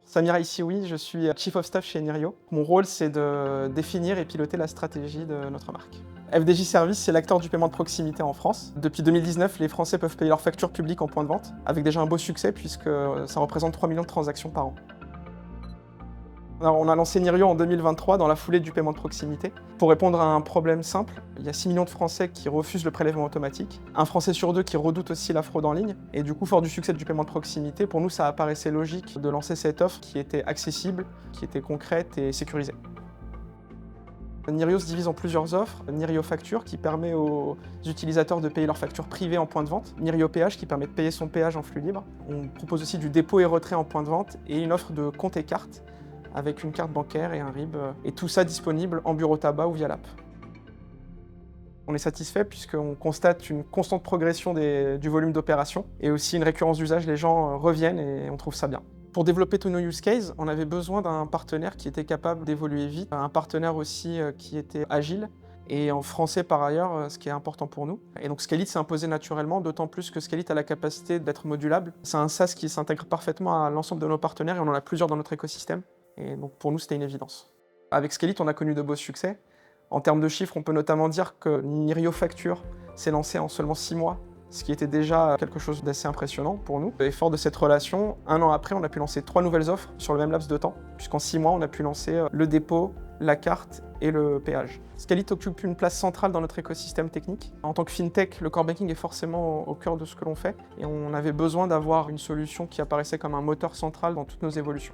Samira Issioui, je suis Chief of Staff chez Nirio. Mon rôle, c'est de définir et piloter la stratégie de notre marque. FDJ Service, c'est l'acteur du paiement de proximité en France. Depuis 2019, les Français peuvent payer leurs factures publiques en point de vente, avec déjà un beau succès puisque ça représente 3 millions de transactions par an. Alors, on a lancé Nirio en 2023 dans la foulée du paiement de proximité pour répondre à un problème simple. Il y a 6 millions de Français qui refusent le prélèvement automatique, un Français sur deux qui redoute aussi la fraude en ligne. Et du coup, fort du succès du paiement de proximité, pour nous, ça apparaissait logique de lancer cette offre qui était accessible, qui était concrète et sécurisée. Nirio se divise en plusieurs offres. Nirio Facture qui permet aux utilisateurs de payer leurs factures privées en point de vente. Nirio Péage qui permet de payer son péage en flux libre. On propose aussi du dépôt et retrait en point de vente et une offre de compte et carte avec une carte bancaire et un RIB, et tout ça disponible en bureau tabac ou via l'app. On est satisfait puisqu'on constate une constante progression du volume d'opérations et aussi une récurrence d'usage, les gens reviennent et on trouve ça bien. Pour développer tous nos use cases, on avait besoin d'un partenaire qui était capable d'évoluer vite, un partenaire aussi qui était agile, et en français par ailleurs, ce qui est important pour nous. Et donc Scaleit s'est imposé naturellement, d'autant plus que Scaleit a la capacité d'être modulable. C'est un SaaS qui s'intègre parfaitement à l'ensemble de nos partenaires et on en a plusieurs dans notre écosystème. Et donc pour nous, c'était une évidence. Avec Scaleit, on a connu de beaux succès. En termes de chiffres, on peut notamment dire que Nirio Facture s'est lancé en seulement 6 mois, ce qui était déjà quelque chose d'assez impressionnant pour nous. Et fort de cette relation, un an après, on a pu lancer 3 nouvelles offres sur le même laps de temps, puisqu'en 6 mois, on a pu lancer le dépôt, la carte et le péage. Scaleit occupe une place centrale dans notre écosystème technique. En tant que fintech, le core banking est forcément au cœur de ce que l'on fait, et on avait besoin d'avoir une solution qui apparaissait comme un moteur central dans toutes nos évolutions.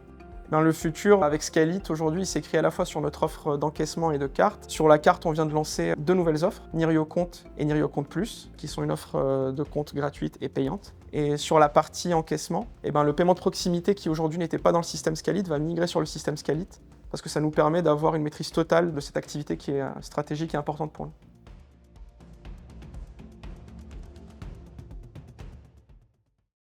Dans le futur, avec Scaleit, aujourd'hui, il s'écrit à la fois sur notre offre d'encaissement et de carte. Sur la carte, on vient de lancer 2 nouvelles offres, Nirio Compte et Nirio Compte Plus, qui sont une offre de compte gratuite et payante. Et sur la partie encaissement, le paiement de proximité qui aujourd'hui n'était pas dans le système Scaleit va migrer sur le système Scaleit, parce que ça nous permet d'avoir une maîtrise totale de cette activité qui est stratégique et importante pour nous.